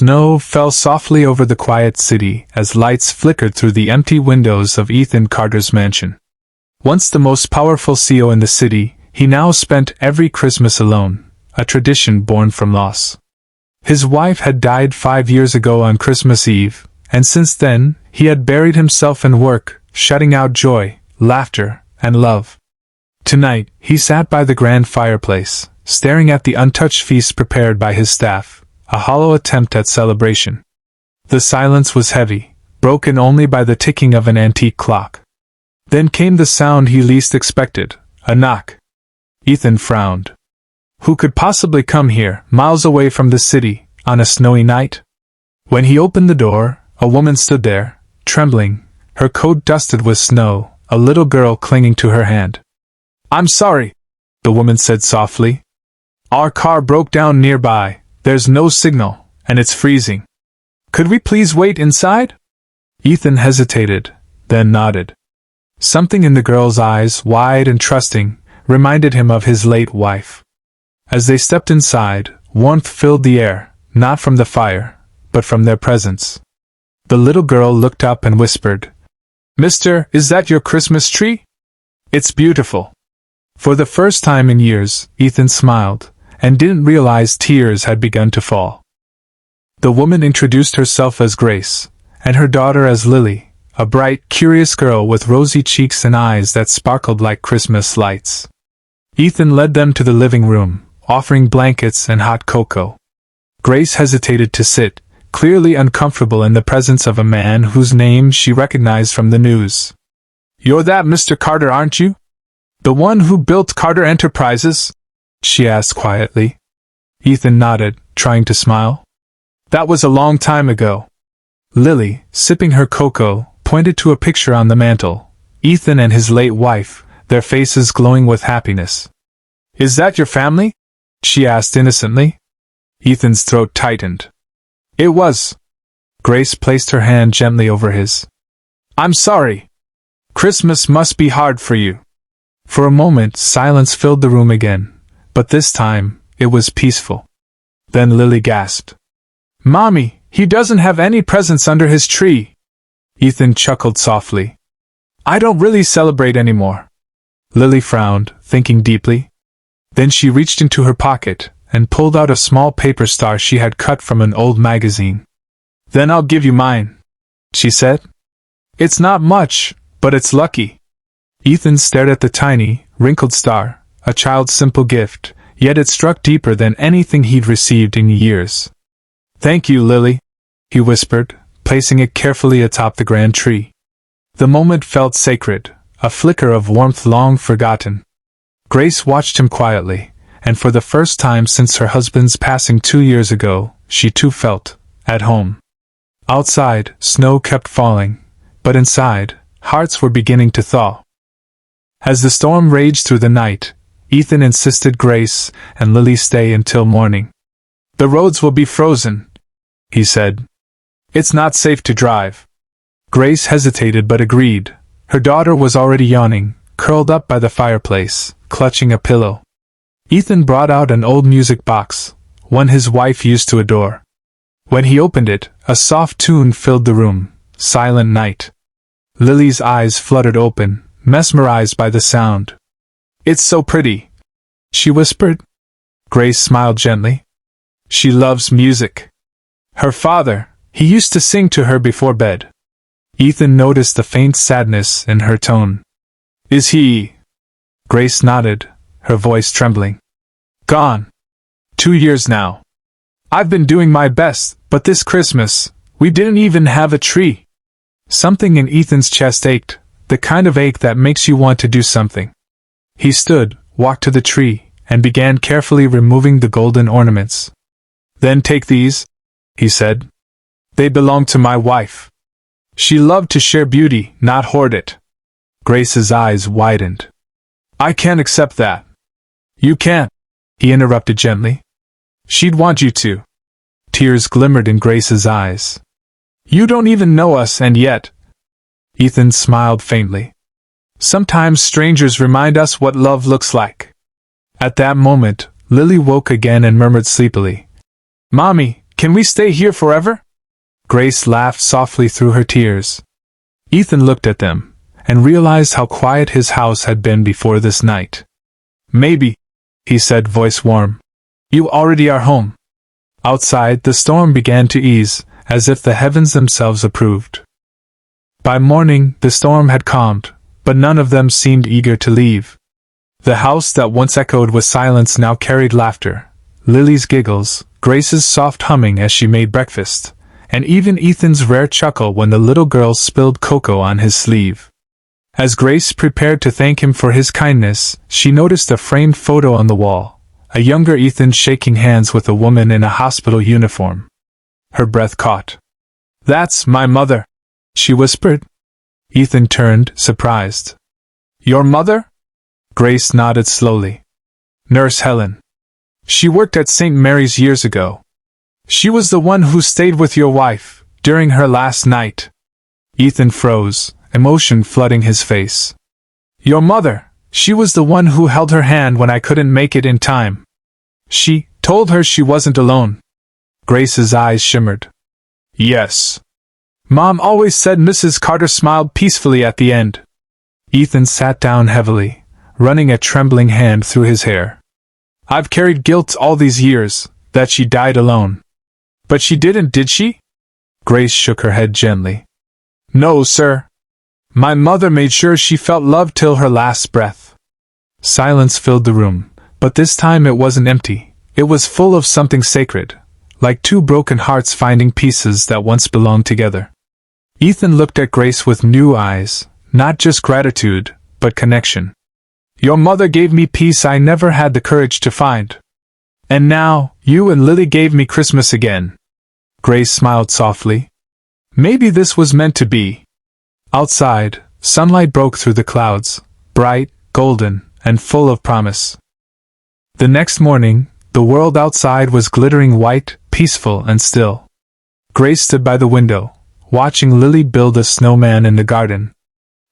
Snow fell softly over the quiet city as lights flickered through the empty windows of Ethan Carter's mansion. Once the most powerful CEO in the city, he now spent every Christmas alone, a tradition born from loss. His wife had died 5 years ago on Christmas Eve, and since then, he had buried himself in work, shutting out joy, laughter, and love. Tonight, he sat by the grand fireplace, staring at the untouched feast prepared by his staff, a hollow attempt at celebration. The silence was heavy, broken only by the ticking of an antique clock. Then came the sound he least expected, a knock. Ethan frowned. Who could possibly come here, miles away from the city, on a snowy night? When he opened the door, a woman stood there, trembling, her coat dusted with snow, a little girl clinging to her hand. "I'm sorry," the woman said softly. "Our car broke down nearby, there's no signal, and it's freezing. Could we please wait inside?" Ethan hesitated, then nodded. Something in the girl's eyes, wide and trusting, reminded him of his late wife. As they stepped inside, warmth filled the air, not from the fire, but from their presence. The little girl looked up and whispered, "Mister, is that your Christmas tree? It's beautiful." For the first time in years, Ethan smiled, and didn't realize tears had begun to fall. The woman introduced herself as Grace, and her daughter as Lily, a bright, curious girl with rosy cheeks and eyes that sparkled like Christmas lights. Ethan led them to the living room, offering blankets and hot cocoa. Grace hesitated to sit, clearly uncomfortable in the presence of a man whose name she recognized from the news. "You're that Mr. Carter, aren't you? The one who built Carter Enterprises?" she asked quietly. Ethan nodded, trying to smile. "That was a long time ago." Lily, sipping her cocoa, pointed to a picture on the mantel. Ethan and his late wife, their faces glowing with happiness. "Is that your family?" she asked innocently. Ethan's throat tightened. "It was." Grace placed her hand gently over his. "I'm sorry. Christmas must be hard for you." For a moment, silence filled the room again, but this time, it was peaceful. Then Lily gasped. "Mommy, he doesn't have any presents under his tree." Ethan chuckled softly. "I don't really celebrate anymore." Lily frowned, thinking deeply. Then she reached into her pocket, and pulled out a small paper star she had cut from an old magazine. "Then I'll give you mine," she said. "It's not much, but it's lucky." Ethan stared at the tiny, wrinkled star, a child's simple gift, yet it struck deeper than anything he'd received in years. "Thank you, Lily," he whispered, placing it carefully atop the grand tree. The moment felt sacred, a flicker of warmth long forgotten. Grace watched him quietly, and for the first time since her husband's passing 2 years ago, she too felt at home. Outside, snow kept falling, but inside, hearts were beginning to thaw. As the storm raged through the night, Ethan insisted Grace and Lily stay until morning. "The roads will be frozen," he said. "It's not safe to drive." Grace hesitated but agreed. Her daughter was already yawning, curled up by the fireplace, clutching a pillow. Ethan brought out an old music box, one his wife used to adore. When he opened it, a soft tune filled the room, Silent Night. Lily's eyes fluttered open, mesmerized by the sound. "It's so pretty," she whispered. Grace smiled gently. "She loves music. Her father, he used to sing to her before bed." Ethan noticed the faint sadness in her tone. "Is he?" Grace nodded, her voice trembling. "Gone. 2 years now. I've been doing my best, but this Christmas, we didn't even have a tree." Something in Ethan's chest ached, the kind of ache that makes you want to do something. He stood, walked to the tree, and began carefully removing the golden ornaments. "Then take these," he said. "They belong to my wife. She loved to share beauty, not hoard it." Grace's eyes widened. "I can't accept that." "You can't," he interrupted gently. "She'd want you to." Tears glimmered in Grace's eyes. "You don't even know us, and yet—" Ethan smiled faintly. "Sometimes strangers remind us what love looks like." At that moment, Lily woke again and murmured sleepily, "Mommy, Can we stay here forever? Grace laughed softly through her tears. Ethan looked at them, and realized how quiet his house had been before this night. Maybe, he said, voice warm. You already are home. Outside, the storm began to ease, as if the heavens themselves approved. By morning, the storm had calmed, but none of them seemed eager to leave. The house that once echoed with silence now carried laughter, Lily's giggles, Grace's soft humming as she made breakfast, and even Ethan's rare chuckle when the little girl spilled cocoa on his sleeve. As Grace prepared to thank him for his kindness, she noticed a framed photo on the wall, a younger Ethan shaking hands with a woman in a hospital uniform. Her breath caught. "That's my mother," she whispered. Ethan turned, surprised. "Your mother?" Grace nodded slowly. "Nurse Helen. She worked at St. Mary's years ago. She was the one who stayed with your wife during her last night." Ethan froze, emotion flooding his face. "Your mother, she was the one who held her hand when I couldn't make it in time. She told her she wasn't alone." Grace's eyes shimmered. "Yes. Mom always said." Mrs. Carter smiled peacefully at the end. Ethan sat down heavily, running a trembling hand through his hair. "I've carried guilt all these years, that she died alone." "But she didn't, did she?" Grace shook her head gently. "No, sir. My mother made sure she felt love till her last breath." Silence filled the room, but this time it wasn't empty. It was full of something sacred, like two broken hearts finding pieces that once belonged together. Ethan looked at Grace with new eyes, not just gratitude, but connection. "Your mother gave me peace I never had the courage to find. And now, you and Lily gave me Christmas again." Grace smiled softly. "Maybe this was meant to be." Outside, sunlight broke through the clouds, bright, golden, and full of promise. The next morning, the world outside was glittering white, peaceful and still. Grace stood by the window, watching Lily build a snowman in the garden.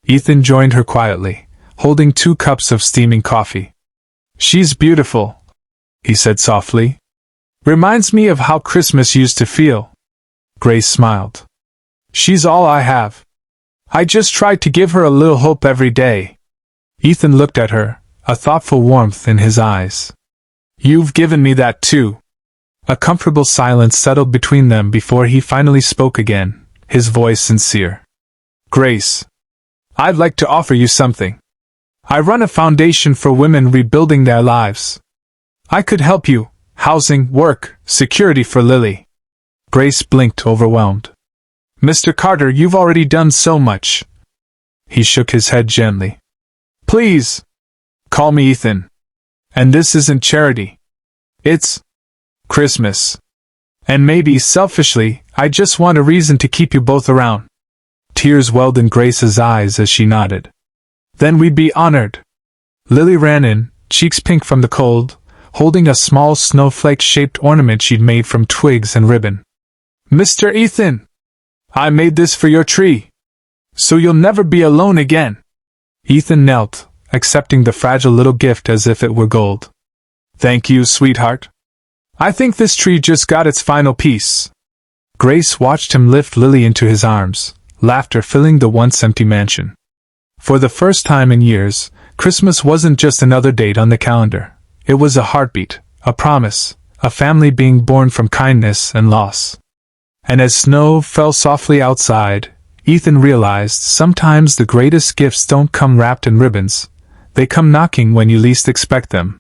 Ethan joined her quietly, holding 2 cups of steaming coffee. "She's beautiful," he said softly. "Reminds me of how Christmas used to feel." Grace smiled. "She's all I have. I just try to give her a little hope every day." Ethan looked at her, a thoughtful warmth in his eyes. "You've given me that too." A comfortable silence settled between them before he finally spoke again, his voice sincere. "Grace, I'd like to offer you something. I run a foundation for women rebuilding their lives. I could help you, housing, work, security for Lily." Grace blinked, overwhelmed. "Mr. Carter, you've already done so much." He shook his head gently. "Please, call me Ethan. And this isn't charity. It's Christmas. And maybe, selfishly, I just want a reason to keep you both around." Tears welled in Grace's eyes as she nodded. "Then we'd be honored." Lily ran in, cheeks pink from the cold, holding a small snowflake-shaped ornament she'd made from twigs and ribbon. "Mr. Ethan, I made this for your tree, so you'll never be alone again." Ethan knelt, accepting the fragile little gift as if it were gold. "Thank you, sweetheart. I think this tree just got its final piece." Grace watched him lift Lily into his arms, laughter filling the once empty mansion. For the first time in years, Christmas wasn't just another date on the calendar. It was a heartbeat, a promise, a family being born from kindness and loss. And as snow fell softly outside, Ethan realized sometimes the greatest gifts don't come wrapped in ribbons. They come knocking when you least expect them.